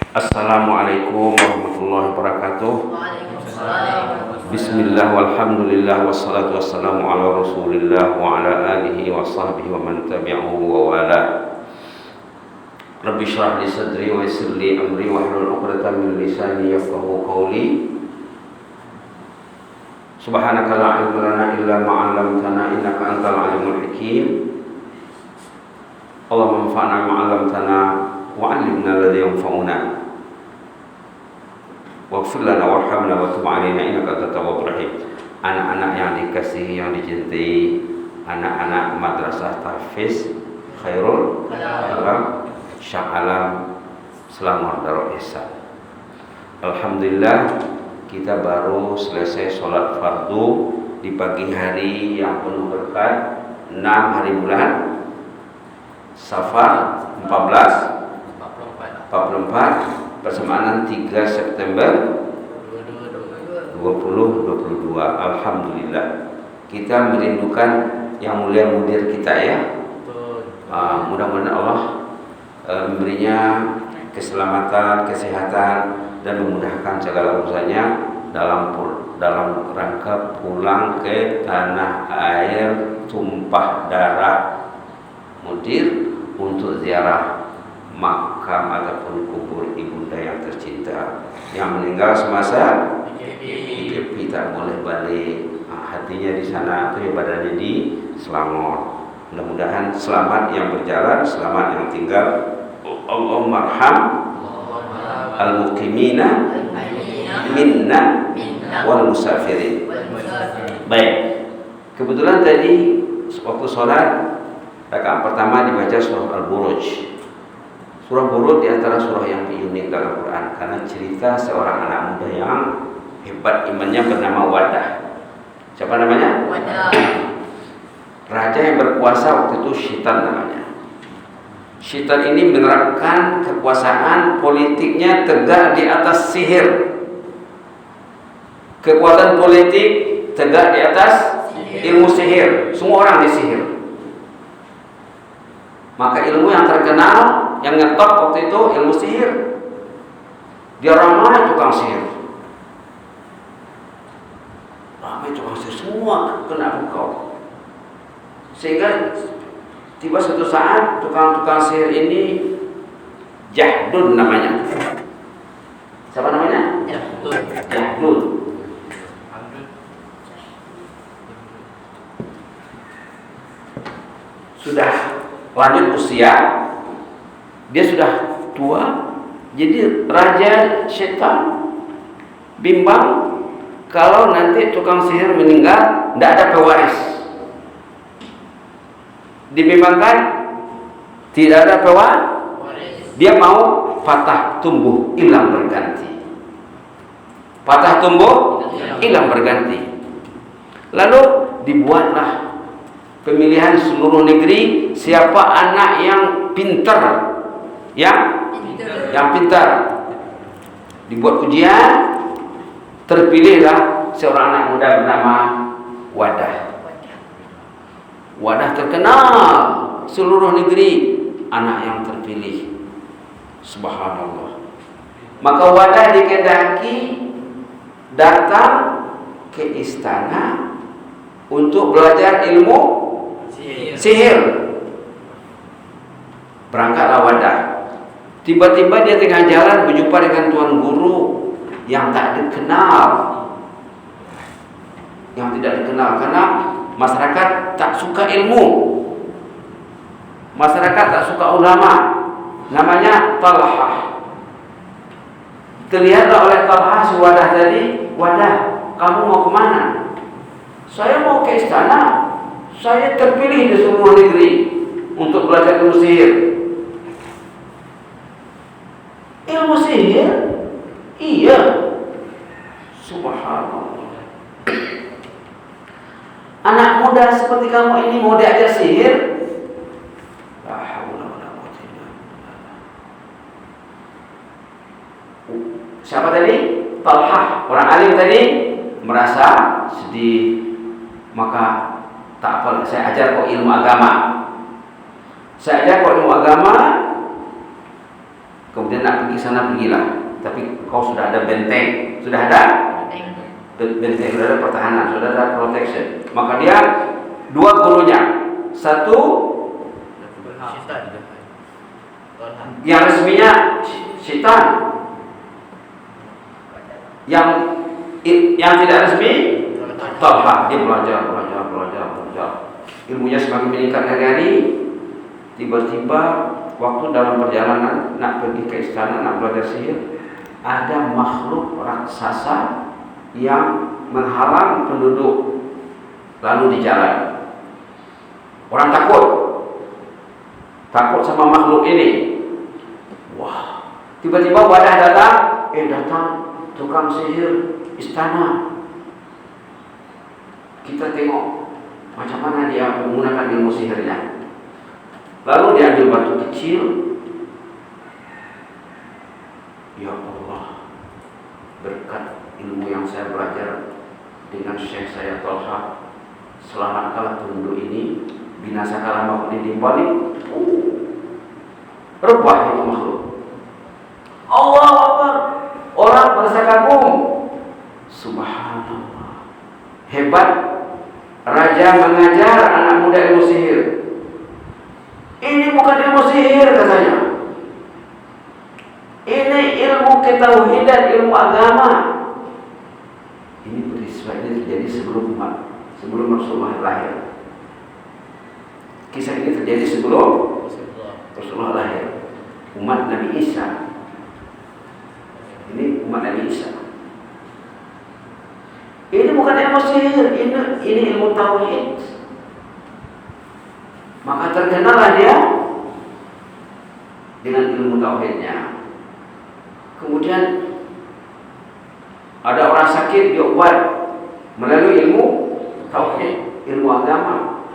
Assalamualaikum warahmatullahi wabarakatuh. Bismillah walhamdulillah wassalatu wassalamu ala rasulillah wa ala alihi wa sahbihi wa man tabi'ahu wa wala. Rabbi syrah li sadri wa yassir li amri wa hlul 'uqdatam min lisani yafqahu qawli. Subhanaka la ilma lana illa ma 'allamtana innaka antal alimul hakim. Allahumma anfa'na ma 'allamtana wa 'allimna alladhi yanfa'una. Waghfir lana warhamna wa tub 'alaina innaka antat tawwabur rahim. Anak-anak yang dikasihi, yang dicintai, anak-anak Madrasah Tahfiz Khairul Alam Syah Alam Selangor Darul Ihsan. Alhamdulillah, kita baru selesai sholat fardu di pagi hari yang penuh berkat, 6 hari bulan Safar 1444 persamaan 3 September 2022. Alhamdulillah, kita merindukan yang mulia mudir kita ya. Mudah-mudahan Allah memberinya keselamatan, kesehatan, dan memudahkan segala urusannya dalam rangka pulang ke tanah air tumpah darah mudir untuk ziarah makam ataupun kubur ibunda yang tercinta yang meninggal semasa hidup. Kita boleh balik hatinya di sana atau badannya di Selangor. Mudah-mudahan selamat yang berjalan, selamat yang tinggal. Allahumma arham al-muqimina minna wal musafirin. Baik, kebetulan tadi waktu sholat rakaat pertama dibaca surah Al-Buruj. Surah Buruj di antara surah yang unik dalam Quran karena cerita seorang anak muda yang hebat imannya bernama Wadah. Siapa namanya? Wadah. Raja yang berkuasa waktu itu Syaitan namanya. Syaitan ini menerapkan kekuasaan politiknya tegak di atas sihir. Kekuatan politik tegak di atas ilmu sihir. Semua orang disihir. Maka ilmu yang terkenal, yang ngetop waktu itu ilmu sihir. Dia ramai tukang sihir. Ramai tukang sihir, semua kena pukau. Sehingga tiba suatu saat tukang-tukang sihir ini Jahdun namanya. Siapa namanya? Jahdun. Sudah lanjut usia, dia sudah tua, jadi raja Syaitan bimbang kalau nanti tukang sihir meninggal tidak ada pewaris. Dibimbangkan tidak ada pewaris, dia mau patah tumbuh hilang berganti. Patah tumbuh hilang berganti. Lalu dibuatlah pemilihan seluruh negeri, siapa anak yang pintar, yang pintar. Dibuat ujian, terpilihlah seorang anak muda bernama Wadah. Wadah terkenal seluruh negeri, anak yang terpilih. Subhanallah. Maka Wadah dikehendaki datang ke istana untuk belajar ilmu sihir. Berangkatlah Wadah. Tiba-tiba dia tengah jalan berjumpa dengan tuan guru yang tak dikenal, yang tidak dikenal karena masyarakat tak suka ilmu, masyarakat tak suka ulama. Namanya Talhah. Terlihatlah oleh Talhah si Wadah tadi, Wadah, kamu mau kemana? Saya mau ke istana. Saya terpilih di seluruh negeri untuk belajar ilmu sihir. Ilmu sihir? Iya. Subhanallah. Anak muda seperti kamu ini mau diajar sihir? La haula wala quwwata illa billah. Siapa tadi? Talhah, orang alim tadi, merasa sedih. Maka tak apa, saya ajar kok ilmu agama. Saya ajar kok ilmu agama. kemudian nak pergi sana pergilah, tapi kau sudah ada benteng, sudah ada benteng, sudah ada pertahanan, sudah ada protection. Maka dia dua gurunya, satu yang resminya syaitan, yang tidak resmi Talha. Dia belajar. Ilmunya semakin meningkat hari-hari. Tiba-tiba waktu dalam perjalanan nak pergi ke istana, nak belajar sihir, ada makhluk raksasa yang menghalang penduduk lalu di jalan. Orang takut sama makhluk ini. Wah, tiba-tiba wadah datang, tukang sihir istana. Kita tengok macam mana dia menggunakan ilmu sihirnya. Lalu dia ambil batu kecil. Ya Allah, berkat ilmu yang saya belajar dengan syekh saya Talha, selamatkanlah penduduk ini, binasakanlah makhluk ini balik. Rebah itu makhluk. Allah Akbar. Orang merasa kagum. Subhanallah. Hebat. Raja mengajar anak muda ilmu sihir. Ini bukan ilmu sihir katanya. Ini ilmu ketauhidan, ilmu agama. Ini peristiwa ini terjadi sebelum Rasulullah lahir. Kisah ini terjadi sebelum Rasulullah lahir. Umat Nabi Isa. Ini umat Nabi Isa. Ini bukan ilmu sihir, ini ilmu tauhid. Maka terkenallah dia dengan ilmu tauhidnya. Kemudian ada orang sakit diobat melalui ilmu tauhid, ilmu agama.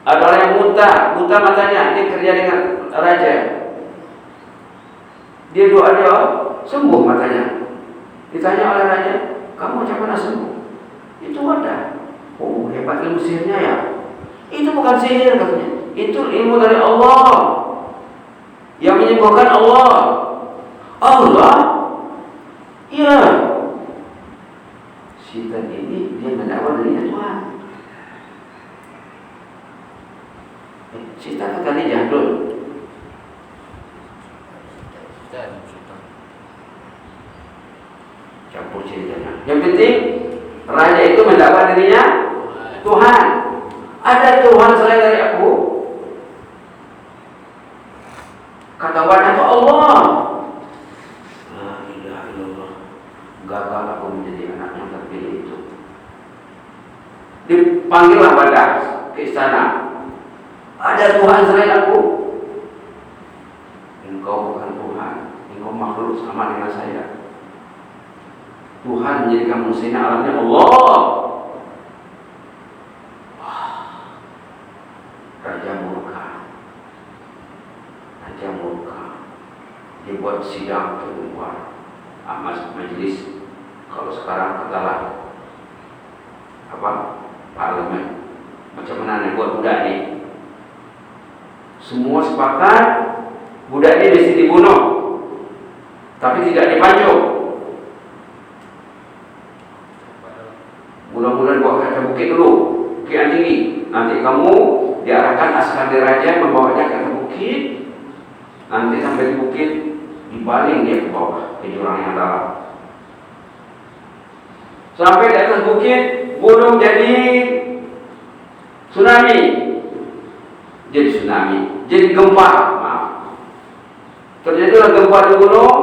Ada orang yang buta matanya, dia kerja dengan raja. Dia doa sembuh matanya. Ditanya oleh raja, kamu macam mana sembuh? Itu ada. Oh, hebat ilmu sihirnya ya. Itu bukan sihir katanya. Itu ilmu dari Allah. Yang menyembuhkan Allah. Allah? Iya. Syaitan ini dia mendakwa darinya Tuhan. Syaitan kali jahdul. Campur ceritanya. Yang penting raja itu mendakwa dirinya Tuhan. Ada Tuhan selain dari aku? Kata wadah itu Allah. La ilaha illallah. Gagal aku menjadi anak yang terpilih itu. Dipanggillah wadah ke istana. Ada Tuhan selain aku? Engkau bukan Tuhan. Engkau makhluk sama dengan saya. Tuhan menjadikan manusia alamnya Allah. Raja murka. Dia buat sidang keluar majelis. Kalau sekarang katalah parlemen. Macam mana buat budak ini? Semua sepakat budak ini mesti dibunuh, tapi tidak dipancung. Mula-mula buat ke bukit dulu, bukit yang tinggi. Nanti kamu diarahkan askar raja membawanya ke bukit. Nanti sampai di bukit dibaling dia ke bawah, ke jurang yang dalam. Sampai di atas bukit, gunung jadi tsunami. Jadi gempa. Terjadilah gempa di gunung.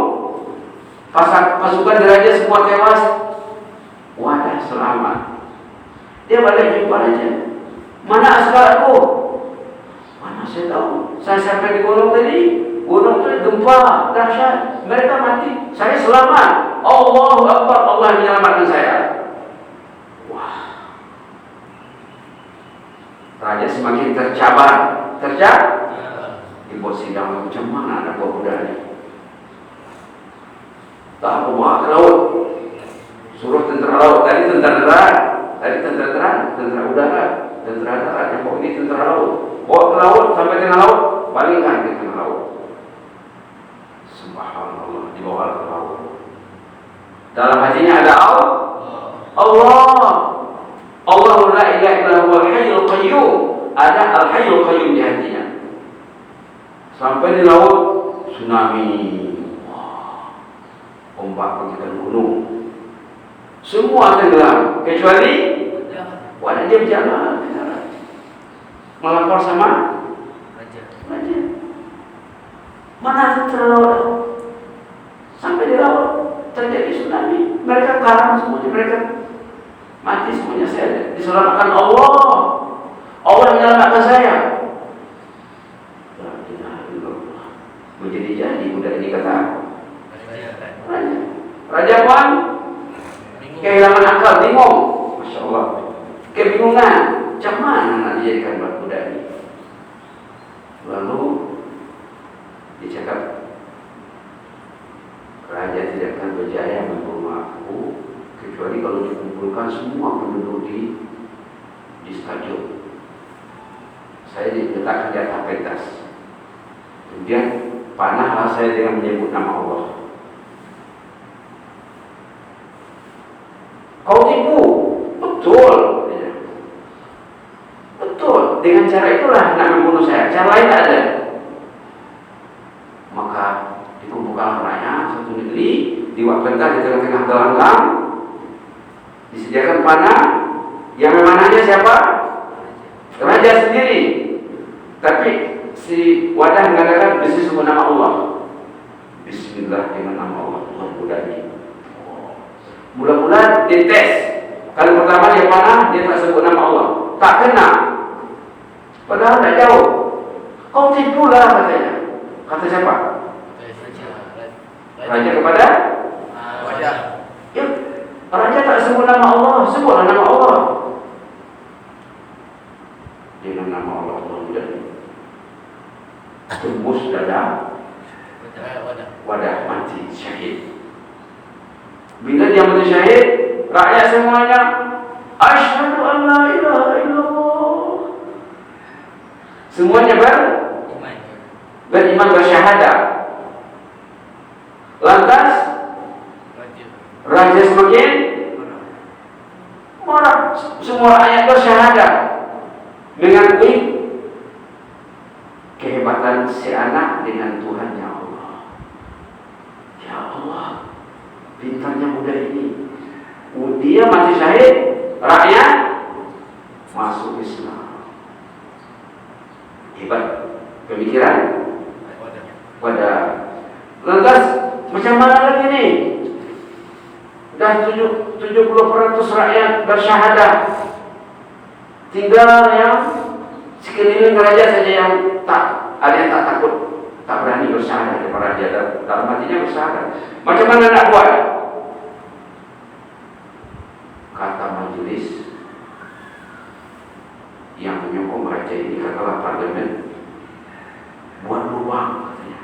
Pasukan raja semua tewas. Wadah selamat. Dia balik jumpa raja. Mana askarku? Mana saya tahu. Saya sampai di gunung tadi. Gunung itu gempa dahsyat. Mereka mati. Saya selamat. Allahu Akbar. Allah menyelamatkan saya. Wah. Raja semakin tercabar. Dibuat sidang macam mana anak buah budanya. Tak bawa ke laut. Suruh tentera laut, tadi tentera darat, tentera udara, tentera darat, yang bawa ini tentera laut. Bawa ke laut, sampai tengah laut, palingkan ke tengah laut. subhanallah, dibawa ke laut. Dalam hatinya ada Allah. Allah la ilaha illa huwal hayyul qayyum. Ada al-hayyul qayyum di hatinya. Sampai di laut, tsunami. Wah, ombak bangkitan gunung. Semua tenggelam kecuali wadah dia berjalan. Melapor sama raja. Mana terlalu sampai di laut terjadi tsunami. Mereka karam semuanya, mereka mati semuanya. Saya diselamatkan Allah. Allah menyelamatkan saya. Menjadi budak ini kata Raja pun kehilangan akal, bingung. Masya Allah, kebingungan. Macam mana nak dijadikan budak ini? Lalu dia cakap, raja tidak akan berjaya membunuh aku kecuali kalau dikumpulkan semua penduduk di stadion. Saya diletakkan di atas pentas. Kemudian panahlah saya dengan menyebut nama Allah. Kau tipu? Betul. Betul. Dengan cara itulah nak membunuh saya. Cara lain tak ada. Maka dikumpulkan rakyat satu negeri, diwakilkan di tengah-tengah gelanggang, disediakan panah. Yang memanahnya siapa? Raja sendiri. Tapi si wadah mengatakan besi semua nama Allah. Bismillah dengan nama Allah Tuhan budak ini. Mula-mula dites. Kali pertama dia panah, dia tak sebut nama Allah. Tak kena. Padahal tak jauh. Kau tipulah katanya. Kata siapa? Raja kepada wadah. Ya, raja tak sebut nama Allah, sebutlah nama Allah. Dengan nama Allah Tuhan budak ini. Tembus dada wadah, mati syahid. Bila dia mati syahid, rakyat semuanya asyhadu an la ilaha illallah. Semuanya beriman, bersyahadat. Lantas raja semakin marah. Semua rakyat bersyahadat mengakui kehebatan si anak dengan Tuhannya Allah. Ya Allah, pintarnya muda ini. Dia mati syahid, rakyat masuk Islam. Hebat pemikiran wadah. Lantas macam mana lagi ni? Dah 70% rakyat bersyahadat. Tinggal yang sekeliling raja saja yang tak ada, yang tak takut, tak berani bersyahadat kepada raja. Dalam hatinya bersyahadat. Macam mana nak buat? Kata majelis yang menyokong raja ini, katalah parlemen, buat lubang katanya.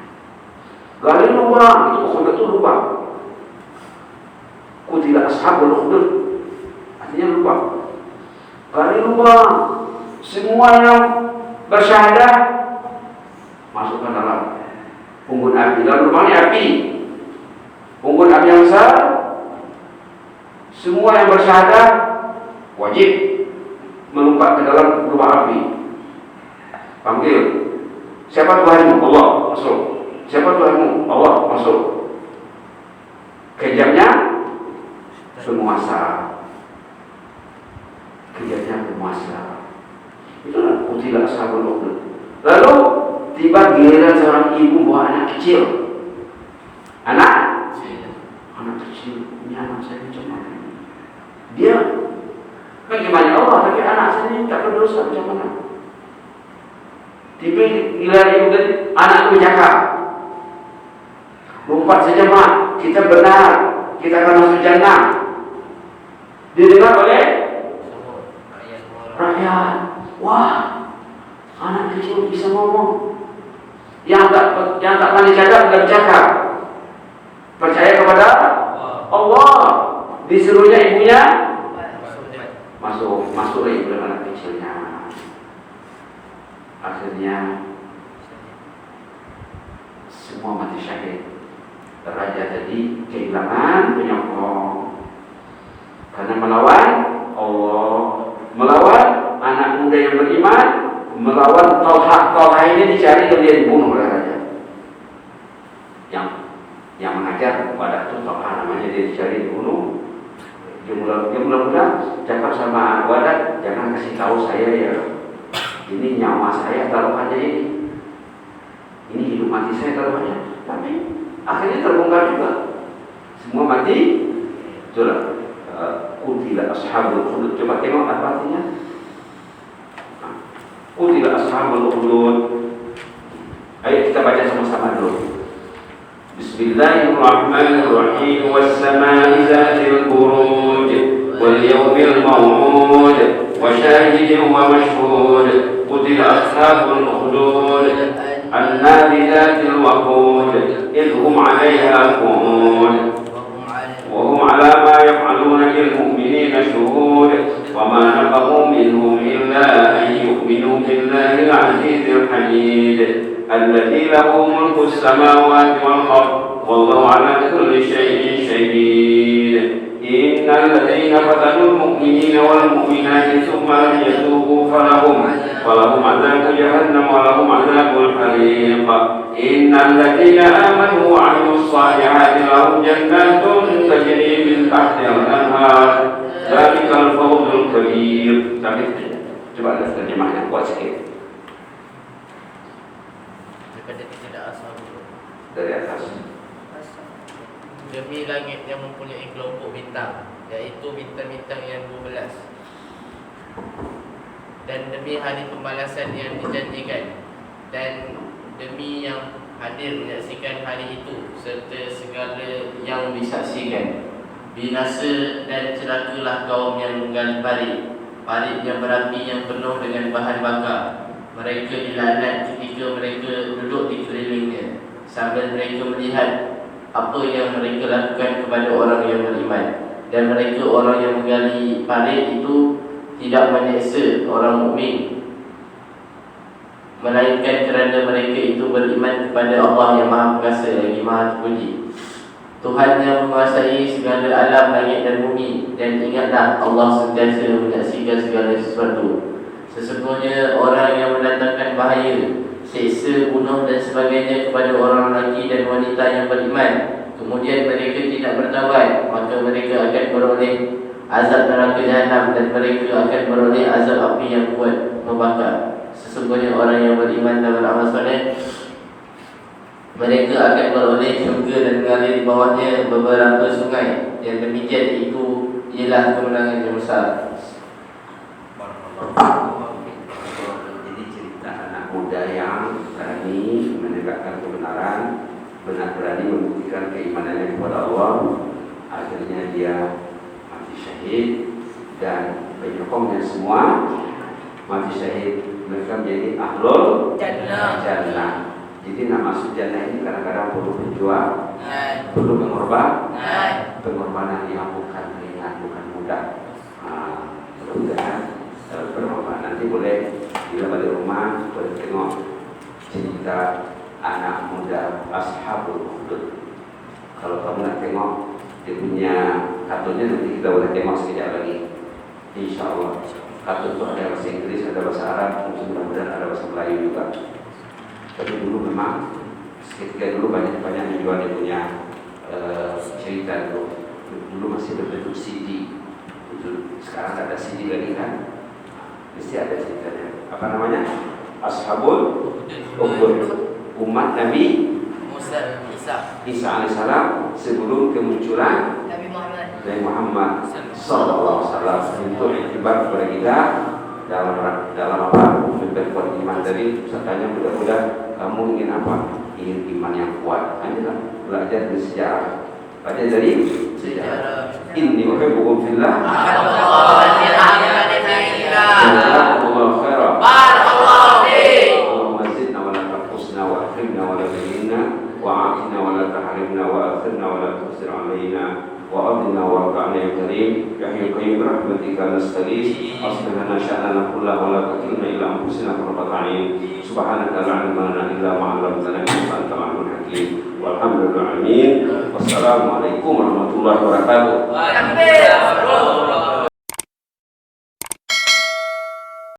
Gali lubang, itu ukhudah itu lubang. Kutilah ashabul ukhudah, artinya lubang. Gali lubang, semua yang bersyahadat masukkan dalam unggun api. Dalam lubangnya api, unggun api yang besar. Semua yang bersyahadat wajib melompat ke dalam lubang api. Panggil, siapa Tuhanmu? Allah, masuk. Siapa Tuhanmu? Allah, masuk. Kejamnya penguasa. Kejamnya penguasa. Itulah kutilah ashabul ukhdud. Lalu tiba giliran seorang ibu bawa anak kecil. Anak kecil, ini anak saya macam mana? Dia bagaimana Allah, tapi anak saya ini tak berdosa macam mana? Tiba giliran ibu tadi, anak itu bercakap. Lompat saja mak, kita benar, kita akan masuk jannah. Didengar oleh rakyat. Wah, anak kecil bisa ngomong. Yang tak pandai cakap tidak bercakap. Percaya kepada Allah. Disuruhnya ibunya masuk ibu dengan anak kecilnya. Akhirnya semua mati syahid. raja tadi kehilangan penyokong karena melawan Allah, melawan anak muda yang beriman, melawan Tolha ini dicari dan dia dibunuh oleh raja. Yang mengajar Wadah itu Tolha namanya, dia dicari dibunuh. Dia mula-mula cakap sama Wadah, jangan kasih tahu saya ya, ini nyawa saya taruhannya ini hidup mati saya taruhannya. Tapi akhirnya terbongkar juga, semua mati. Itulah Qutila ashabul ukhdud. Coba tengok apa artinya. Qutila ashabul ukhdud. Ayo kita baca sama-sama dulu. Bismillahirrahmanirrahim. Was-samaa'i dzatil buruj wal yawmil maw'ud wa shahidin wa mashhud. Qutila ashabul ukhdud an-nari dzatil waqud idh hum 'alayha qu'ud وهم على ما يفعلون بالمؤمنين شهود وما نقموا منهم إلا أن يؤمنوا بالله العزيز الحميد الذي له ملك السماوات والأرض والله على كل شيء شهيد إن الذين فتنوا المؤمنين والمؤمنات ثم لم يتوبوا فلهم عذاب جهنم ولهم عذاب الحريق إن الذين آمنوا وعملوا الصالحات لهم جنات تجري من تحتها الأنهار ذلك الفوز الكبير. Coba lihat terjemahnya kuat sikit. Dari atas. Demi langit yang mempunyai kelompok bintang, yaitu bintang-bintang yang 12, dan demi hari pembalasan yang dijanjikan, dan demi yang hadir menyaksikan hari itu serta segala yang disaksikan. Binasa dan celakalah kaum yang menggali parit yang berapi yang penuh dengan bahan bakar. Mereka dilaknat ketika mereka duduk di kelilingnya, sambil mereka melihat apa yang mereka lakukan kepada orang yang beriman. Dan mereka orang yang menggali parit itu tidak menyeksa orang mukmin, melainkan kerana mereka itu beriman kepada Allah yang Maha Perkasa lagi Maha Terpuji, Tuhan yang menguasai segala alam langit dan bumi. Dan ingatlah Allah sentiasa menyaksikan segala sesuatu. Sesungguhnya orang yang mendatangkan bahaya, seksa, bunuh dan sebagainya kepada orang lelaki dan wanita yang beriman, kemudian mereka tidak bertaubat, maka mereka akan beroleh azab neraka jahanam, dan mereka akan beroleh azab api yang kuat membakar. Sesungguhnya orang yang beriman dan beramal soleh, mereka akan beroleh syurga dan mengalir di bawahnya beberapa sungai. Yang demikian itu ialah kemenangan yang besar. Jadi cerita anak muda yang berani menegakkan kebenaran, berani membuktikan keimanannya kepada Allah. Akhirnya dia mati syahid, dan penyokongnya semua mati syahid. Mereka menjadi ahlul jannah. Jadi nama masuk jannah ini kadang-kadang perlu berjuang, perlu pengorbanan yang bukan ringan, bukan mudah. Mudah-mudahan berkorban. Nanti boleh bila balik rumah boleh tengok cerita anak muda Ashabul Ukhdud. Kalau kamu nak tengok dia punya kartunnya, nanti kita boleh tengok sekejap lagi, InsyaAllah. Kartun itu ada bahasa Inggris, ada bahasa Arab, mudah-mudahan ada bahasa Melayu juga. Tapi dulu memang ketika dulu banyak yang jual dia punya cerita dulu. Dulu masih berbentuk CD. Sekarang tak ada CD lagi kan? Mesti ada ceritanya. Apa namanya? Ashabul Ukhdud. Umat Nabi Isa alaihissalam sebelum kemunculan Nabi Muhammad sallallahu alaihi wasallam. Untuk iktibar kepada kita dalam apa? Memperkuat iman. Dari katanya mudah-mudahan kamu ingin apa? Ingin iman yang kuat. Hanya belajar dari sejarah. Baca dari sejarah. Inni uhibbukum fillah. Jazakumullahu khairan. Barakallahu fiik. Allahumma zidna wa la tanqusna wa akrimna wa la tuhinna wa 'afina wa la tahrimna wa athirna wa la tusir 'alaina wa adina wa rafa'na ya karim ya hayyu qayyum rahmatika nastaghith aslih lana sya'nana kullahu wa la takilna ila anfusina tarfata 'ain subhanaka la 'ilma lana illa ma 'allamtana innaka antal 'alimul hakim wa Walhamdulillahirabbil alamin. Wassalamualaikum warahmatullahi wabarakatuh. Takbir.